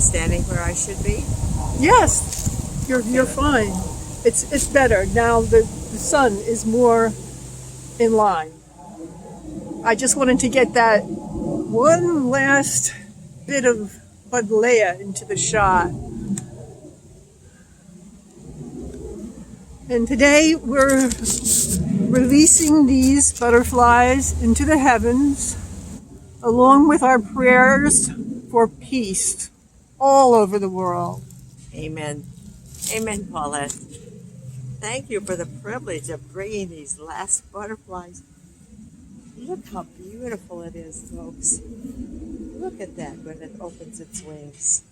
standing where I should be? Yes, you're fine. It's better now. The sun is more in line. I just wanted to get that one last bit of Buddleia into the shot. And today we're releasing these butterflies into the heavens, along with our prayers for peace all over the world. Amen. Amen, Paulette. Thank you for the privilege of bringing these last butterflies. Look how beautiful it is, folks. Look at that when it opens its wings.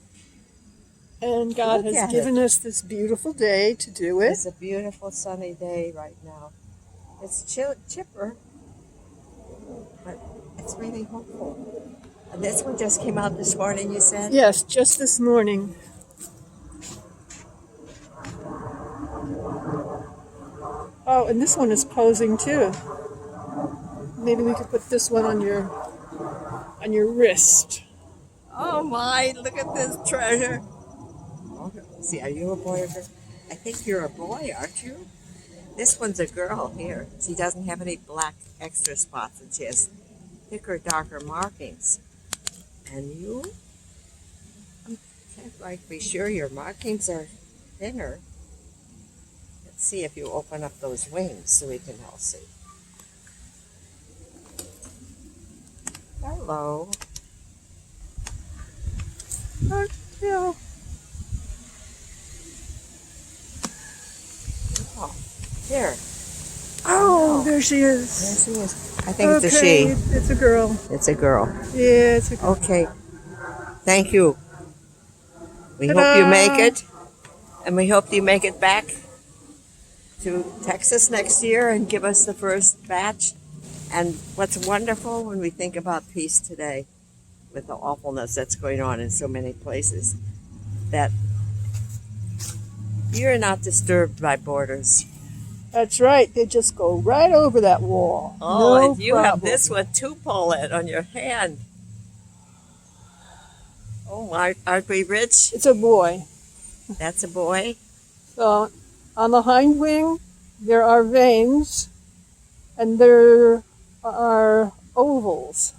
And God Look has at given us this beautiful day to do it. It's a beautiful sunny day right now. It's chipper, but it's really hopeful. And this one just came out this morning, you said? Yes, just this morning. Oh, and this one is posing too. Maybe we could put this one on your wrist. Oh my, look at this treasure. Oh, see, are you a boy or girl? I think you're a boy, aren't you? This one's a girl here. She doesn't have any black extra spots, and she has thicker, darker markings. And you? I can't quite be sure your markings are thinner. Let's see if you open up those wings so we can all see. Hello. Oh, yeah. Oh, here. Oh, there she There is. she is. I think it's a she. It's a girl. It's a girl. Yeah, it's a girl. Okay. Thank you. We Ta-da! hope you make it. And we hope you make it back to Texas next year and give us the first batch. And what's wonderful when we think about peace today, with the awfulness that's going on in so many places, that you're not disturbed by borders. That's right. They just go right over that wall. Oh, No and you have problem. this one too, Paulette, on your hand. Oh, aren't we rich? It's a boy. That's a boy. So on the hind wing, there are veins, and there are ovals.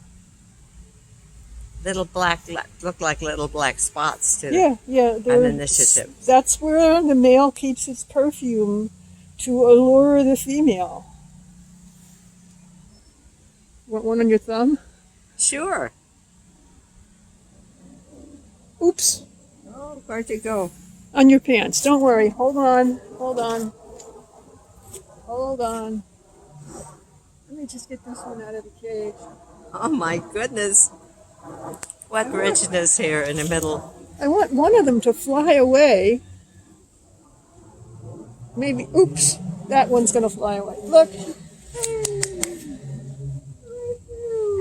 Little black, look like little black spots too. Yeah. An initiative. That's where the male keeps its perfume to allure the female. Want one on your thumb? Sure. Oops. Oh, where'd you go? On your pants. Don't worry. Hold on. Let me just get this one out of the cage. Oh my goodness. What richness here in the middle. I want one of them to fly away. Maybe, oops, that one's going to fly away. Look.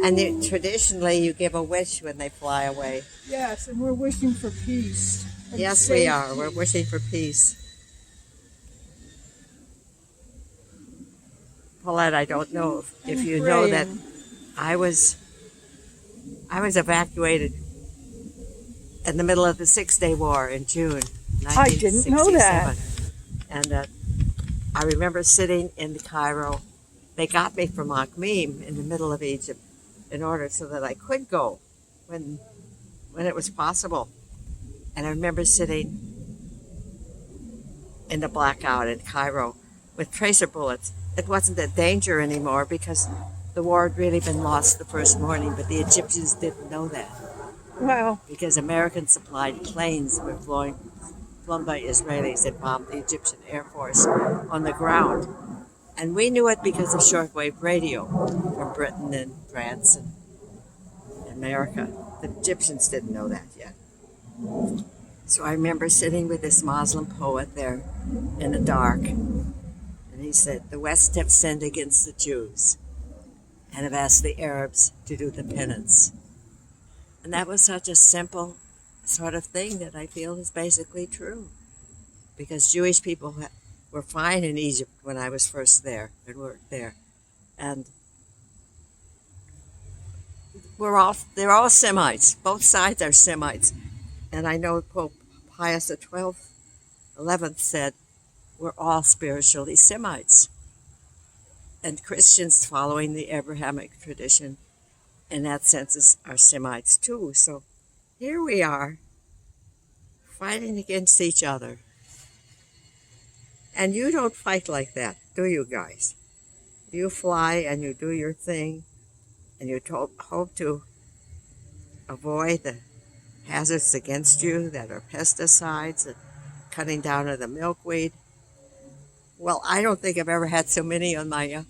And traditionally you give a wish when they fly away. Yes, and we're wishing for peace. and Yes, we are. safety. We're wishing for peace. Paulette, I don't know if you know that praying. I was evacuated in the middle of the Six-Day War in June I didn't know that. 1967. And I remember sitting in Cairo. They got me from Akhmim in the middle of Egypt in order so that I could go when it was possible. And I remember sitting in the blackout in Cairo with tracer bullets. It wasn't a danger anymore because the war had really been lost the first morning, but the Egyptians didn't know that Wow. because American supplied planes were flown by Israelis that bombed the Egyptian Air Force on the ground. And we knew it because of shortwave radio from Britain and France and America. The Egyptians didn't know that yet. So I remember sitting with this Muslim poet there in the dark, and he said, "The West have sinned against the Jews and have asked the Arabs to do the penance." And that was such a simple sort of thing that I feel is basically true. Because Jewish people were fine in Egypt when I was first there and worked there. And they're all Semites. Both sides are Semites. And I know Pope Pius XI said, we're all spiritually Semites. And Christians following the Abrahamic tradition, in that sense, are Semites too. So here we are, fighting against each other. And you don't fight like that, do you guys? You fly and you do your thing, and you hope to avoid the hazards against you that are pesticides and cutting down of the milkweed. Well, I don't think I've ever had so many on my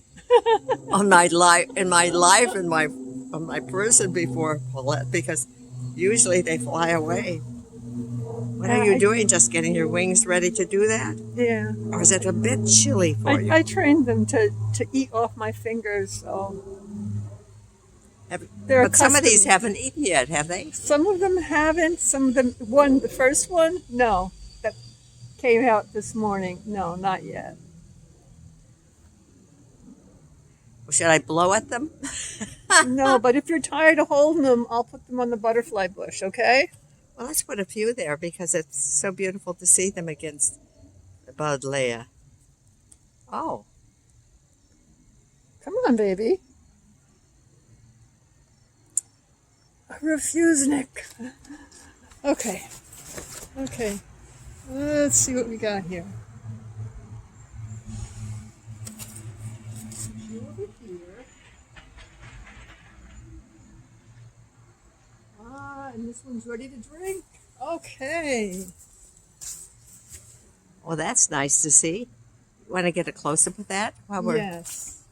on my life in my life and on my person before, Paulette, because usually they fly away. What are you doing? Just getting your wings ready to do that? Yeah. Or is it a bit chilly for you? I trained them to eat off my fingers, so But some of these haven't eaten yet, have they? Some of them haven't. Some of them. The first one, no, that came out this morning. No, not yet. Well, should I blow at them? No, but if you're tired of holding them, I'll put them on the butterfly bush. Okay. Well, let's put a few there because it's so beautiful to see them against the Buddleia. Oh. Come on, baby. Refusnik. Okay. Okay. Let's see what we got here. Over here. And this one's ready to drink. Okay. Well, that's nice to see. Want to get a close-up of that? Yes.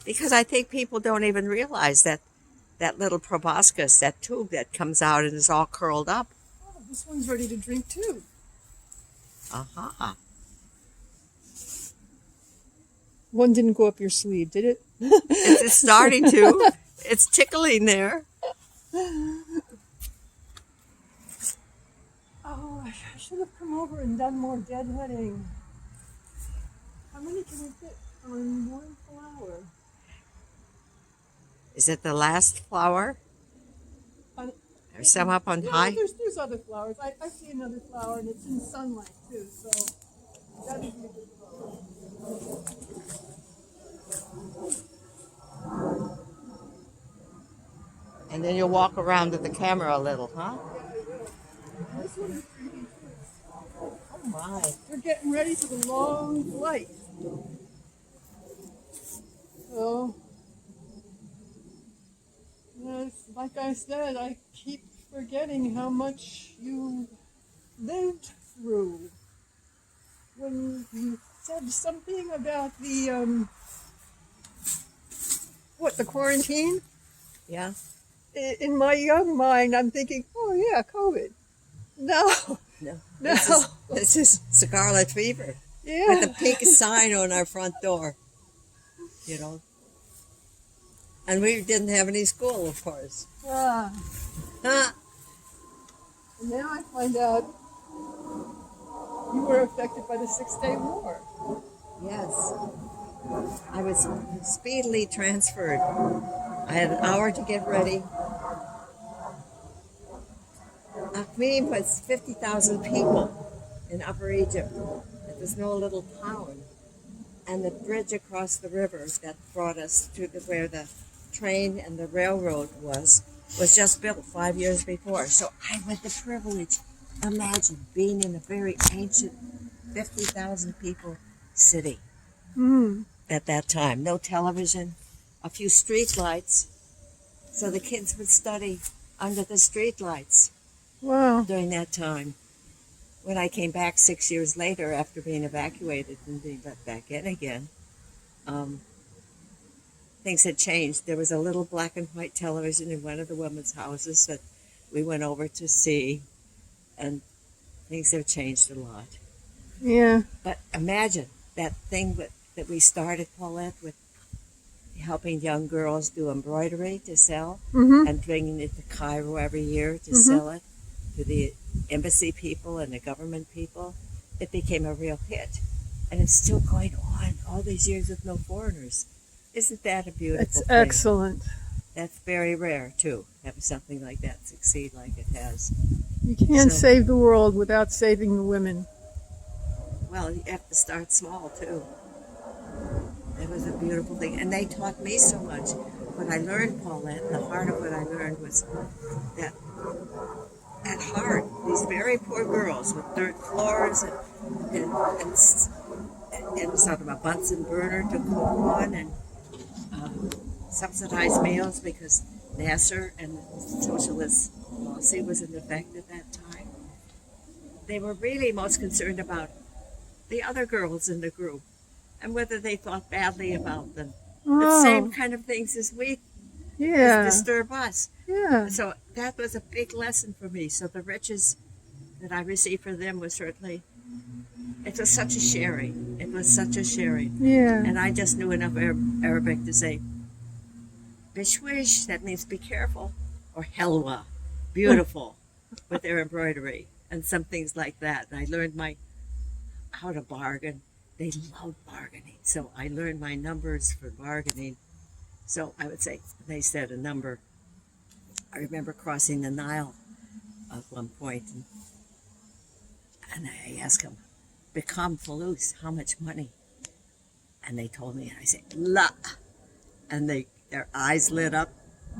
Because I think people don't even realize that little proboscis, that tube that comes out and is all curled up. Oh, this one's ready to drink too. Aha. One didn't go up your sleeve, did it? It's starting to. It's tickling there. Oh, I should have come over and done more deadheading. How many can we fit on one flower? Is it the last flower? There's some up on high? There's other flowers. I see another flower, and it's in sunlight, too, so that would be a good flower. And then you'll walk around to the camera a little, huh? This one is drinking too. Oh, my. We're getting ready for the long flight. So, like I said, I keep forgetting how much you lived through. When you said something about the, the quarantine? Yeah. In my young mind, I'm thinking, oh yeah, COVID. No. This is scarlet fever. Yeah. With a pink sign on our front door. You know. And we didn't have any school, of course. And now I find out you were affected by the 6-Day War. Yes. I was speedily transferred. I had an hour to get ready. Akhmim was 50,000 people in Upper Egypt. It was no little town. And the bridge across the river that brought us to where the train and the railroad was just built 5 years before. So I had the privilege, imagine, being in a very ancient 50,000 people city at that time. No television, a few street lights, so the kids would study under the street lights. Wow. During that time. When I came back 6 years later after being evacuated and being let back in again, things had changed. There was a little black and white television in one of the women's houses that we went over to see, and things have changed a lot. Yeah. But imagine that thing that we started, Paulette, with helping young girls do embroidery to sell and bringing it to Cairo every year to sell it to the embassy people and the government people. It became a real hit. And it's still going on all these years with no foreigners. Isn't that a beautiful thing? It's excellent. That's very rare too. Have something like that succeed like it has. You can't So- save the world without saving the women. Well, you have to start small too. It was a beautiful thing, and they taught me so much. What I learned, Paulette, the heart of what I learned was that at heart, these very poor girls with dirt floors and sort of a Bunsen burner to cook on, and subsidized meals because Nasser and socialist policy was in effect at that time. They were really most concerned about the other girls in the group and whether they thought badly about them. The Oh, same kind of things as we yeah, disturb us. yeah. So that was a big lesson for me. So the riches that I received for them was certainly, it was such a sharing. It was such a sharing. Yeah. And I just knew enough Arabic to say, bishwish, that means be careful, or helwa, beautiful, with their embroidery, and some things like that. And I learned how to bargain. They love bargaining. So I learned my numbers for bargaining. So I would say, they said a number. I remember crossing the Nile at one point, and I asked them, Become Falus, how much money? And they told me, and I said, La. And their eyes lit up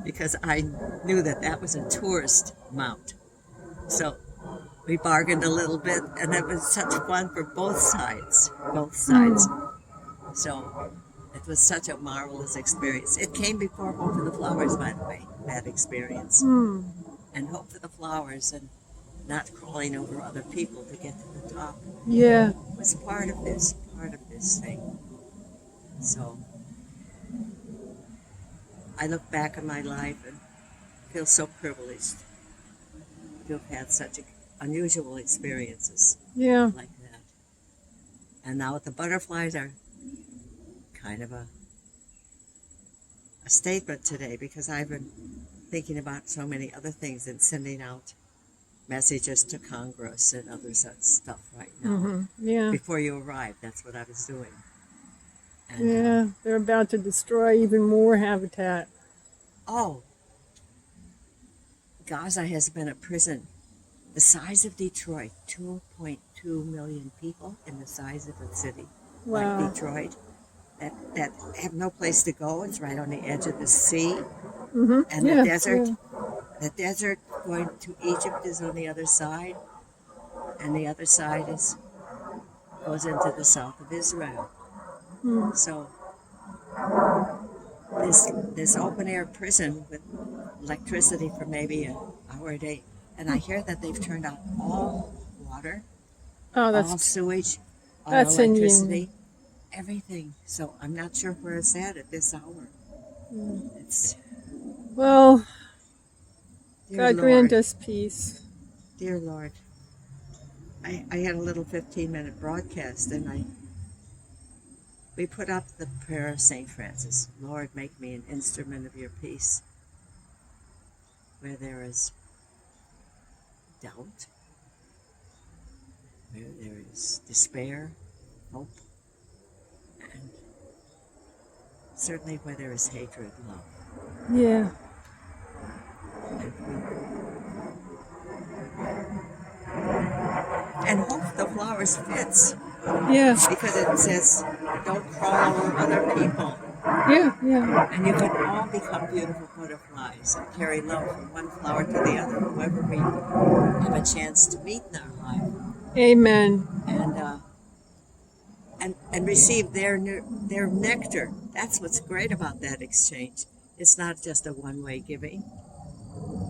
because I knew that was a tourist amount. So we bargained a little bit, and it was such fun for both sides. So it was such a marvelous experience. It came before Hope for the Flowers, by the way, that experience. And Hope for the Flowers and not crawling over other people to get to the top Yeah. was part of this thing. So I look back on my life and feel so privileged to have had such unusual experiences Yeah. like that. And now the butterflies are kind of a statement today because I've been thinking about so many other things and sending out messages to Congress and other such stuff right now. Yeah. Before you arrived, that's what I was doing. And, Yeah. They're about to destroy even more habitat. Gaza has been a prison the size of Detroit, 2.2 million people in the size of a city Wow. like Detroit that have no place to go. It's right on the edge of the sea. And Yeah, the desert. yeah. The desert going to Egypt is on the other side, and the other side goes into the south of Israel. So this open air prison with electricity for maybe an hour a day, and I hear that they've turned out all water, Oh, all that's sewage, all that's Indian. electricity, everything. So I'm not sure where it's at this hour. It's well. dear God Lord. grant us peace. Dear Lord, I had a little 15-minute broadcast, and we put up the prayer of St. Francis. Lord, make me an instrument of your peace. Where there is doubt, where there is despair, hope, and certainly where there is hatred, love. Yeah. And Hope the Flowers fits Yeah. because it says, don't crawl over other people. Yeah. Yeah. And you can all become beautiful butterflies and carry love from one flower to the other, whoever we have a chance to meet in our life, Amen. and receive their nectar. That's what's great about that exchange. It's not just a one-way giving.